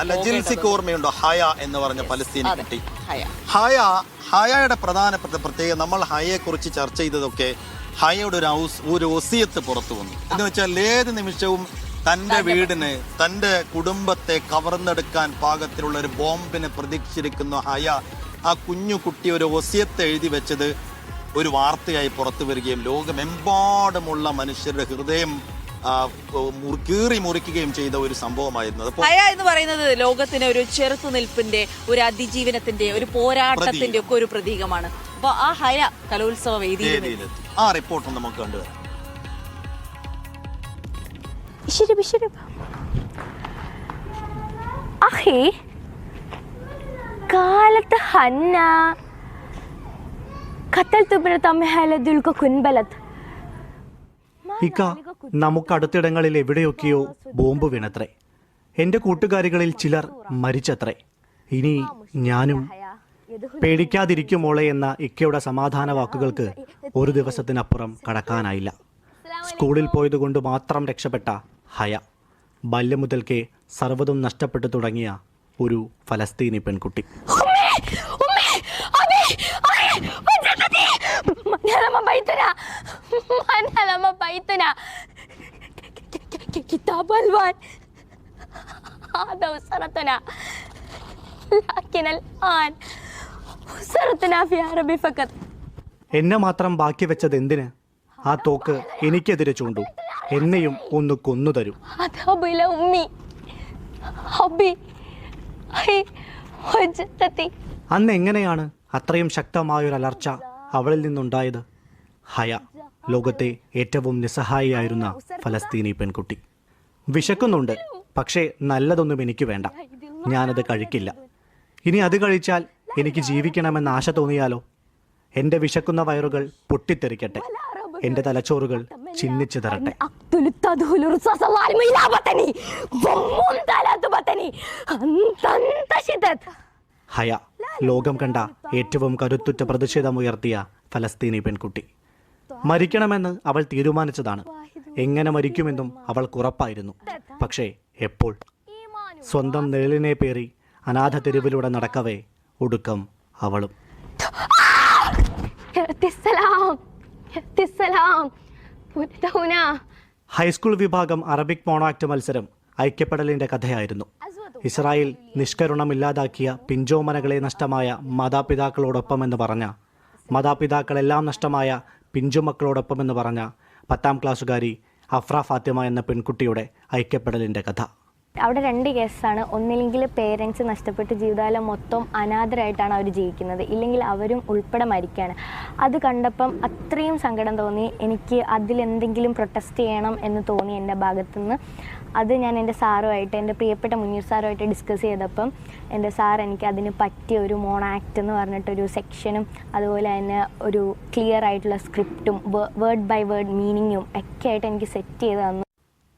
അല്ല, ജിൽസിക്ക് ഓർമ്മയുണ്ടോ ഹയ എന്ന് പറഞ്ഞ പലസ്തീനി കുട്ടി? ഹയയുടെ പ്രധാനപ്പെട്ട പ്രത്യേകത, നമ്മൾ ഹയയെ കുറിച്ച് ചർച്ച ചെയ്തതൊക്കെ ഹയയുടെ ഒരു ഒസിയത്ത് പുറത്തു വന്നു എന്ന് വെച്ചാൽ ഏത് നിമിഷവും തന്റെ വീടിന്, തന്റെ കുടുംബത്തെ കവർന്നെടുക്കാൻ പാകത്തിലുള്ള ഒരു ബോംബിനെ പ്രതീക്ഷിച്ചിരിക്കുന്ന ഹയ, ആ കുഞ്ഞു കുട്ടി ഒരു ഒസിയത്ത് എഴുതി വെച്ചത് ഒരു വാർത്തയായി പുറത്തു വരികയും ലോകമെമ്പാടുമുള്ള മനുഷ്യരുടെ ഹൃദയം കീറി മുറിക്കുകയും ചെയ്ത ഒരു സംഭവമായിരുന്നു. ഹയ എന്ന് പറയുന്നത് ലോകത്തിന് ഒരു ചെറുത്തുനിൽപ്പിന്റെ, ഒരു അതിജീവനത്തിന്റെ, ഒരു പോരാട്ടത്തിന്റെ ഒക്കെ ഒരു പ്രതീകമാണ്. അപ്പൊ ആ ഹയ കലോത്സവ വേദിയിൽ ആ റിപ്പോർട്ട് നമുക്ക് കണ്ടുവരാം. കാലത്ത് ഹന്ന ഇക്ക, നമുക്കടുത്തിടങ്ങളിൽ എവിടെയൊക്കെയോ ബോംബ് വീണത്രേ. എന്റെ കൂട്ടുകാരികളിൽ ചിലർ മരിച്ചത്രേ. ഇനി ഞാനും. പേടിക്കാതിരിക്കുമോളെ എന്ന ഇക്കയുടെ സമാധാന വാക്കുകൾക്ക് ഒരു ദിവസത്തിനപ്പുറം കടക്കാനായില്ല. സ്കൂളിൽ പോയതുകൊണ്ട് മാത്രം രക്ഷപ്പെട്ട ഹയ, ബാല്യം മുതൽക്കേ സർവ്വതും നഷ്ടപ്പെട്ടു തുടങ്ങിയ ഒരു ഫലസ്തീനി പെൺകുട്ടി. എന്നെ മാത്രം ബാക്കി വെച്ചത് എന്തിന്? ആ തോക്ക് എനിക്കെതിരെ ചൂണ്ടു, എന്നെയും ഒന്ന് കൊന്നു തരൂ. അന്ന് എങ്ങനെയാണ് അത്രയും ശക്തമായൊരലർച്ച അവളിൽ നിന്നുണ്ടായത്? ഹയ, ലോകത്തെ ഏറ്റവും നിസ്സഹായിയായിരുന്ന ഫലസ്തീനി പെൺകുട്ടി. വിശക്കുന്നുണ്ട്, പക്ഷേ നല്ലതൊന്നും എനിക്ക് വേണ്ട. ഞാനത് കഴിക്കില്ല. ഇനി അത് കഴിച്ചാൽ എനിക്ക് ജീവിക്കണമെന്ന ആശ തോന്നിയാലോ? എൻ്റെ വിശക്കുന്ന വയറുകൾ പൊട്ടിത്തെറിക്കട്ടെ, എൻ്റെ തലച്ചോറുകൾ ചിന്നിച്ചു തരട്ടെ. ഹയ, ലോകം കണ്ട ഏറ്റവും കരുത്തുറ്റ പ്രതിഷേധമുയർത്തിയ ഫലസ്തീനി പെൺകുട്ടി. മരിക്കണമെന്ന് അവൾ തീരുമാനിച്ചതാണ്. എങ്ങനെ മരിക്കുമെന്നും അവൾക്കുറപ്പായിരുന്നു. പക്ഷേ എപ്പോൾ? സ്വന്തം നിഴലിനെ പേറി അനാഥ തെരുവിലൂടെ നടക്കവേ ഒടുക്കം അവളും. ഹൈസ്കൂൾ വിഭാഗം അറബിക് മോണോ ആക്ട് മത്സരം ഐക്യപ്പെടലിന്റെ കഥയായിരുന്നു. ഇസ്രായേൽ നിഷ്കരുണമില്ലാതാക്കിയ പിഞ്ചോമനകളെ നഷ്ടമായ മാതാപിതാക്കളോടൊപ്പമെന്ന് പറഞ്ഞ, മാതാപിതാക്കളെല്ലാം നഷ്ടമായ പിഞ്ചുമക്കളോടൊപ്പമെന്ന് പറഞ്ഞ 10ാം ക്ലാസ്സുകാരി അഫ്ര ഫാത്തിമ എന്ന പെൺകുട്ടിയുടെ ഐക്യപ്പെടലിന്റെ കഥ. അവിടെ 2 കേസാണ്. ഒന്നില്ലെങ്കിൽ പേരൻസ് നഷ്ടപ്പെട്ട് ജീവിതകാലം മൊത്തം അനാഥരായിട്ടാണ് അവർ ജീവിക്കുന്നത്, ഇല്ലെങ്കിൽ അവരും ഉൾപ്പെടെ മരിക്കുകയാണ്. അത് കണ്ടപ്പം അത്രയും സങ്കടം തോന്നി. എനിക്ക് അതിലെന്തെങ്കിലും പ്രൊട്ടസ്റ്റ് ചെയ്യണം എന്ന് തോന്നി എൻ്റെ ഭാഗത്തുനിന്ന്. അത് ഞാൻ എൻ്റെ സാറുമായിട്ട്, എൻ്റെ പ്രിയപ്പെട്ട മുനീർ സാറുമായിട്ട് ഡിസ്കസ് ചെയ്തപ്പം എൻ്റെ സാർ എനിക്ക് അതിന് പറ്റിയ ഒരു മോണോ ആക്ട് എന്ന് പറഞ്ഞിട്ടൊരു സെക്ഷനും അതുപോലെ തന്നെ ഒരു ക്ലിയർ ആയിട്ടുള്ള സ്ക്രിപ്റ്റും വേർഡ് ബൈ വേർഡ് മീനിങ്ങും ഒക്കെ ആയിട്ട് എനിക്ക് സെറ്റ് ചെയ്ത് തന്നു.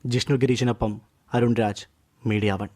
ജിഷ്ണു ഗിരീഷിനൊപ്പം അരുൺ രാജ്, മീഡിയ 1.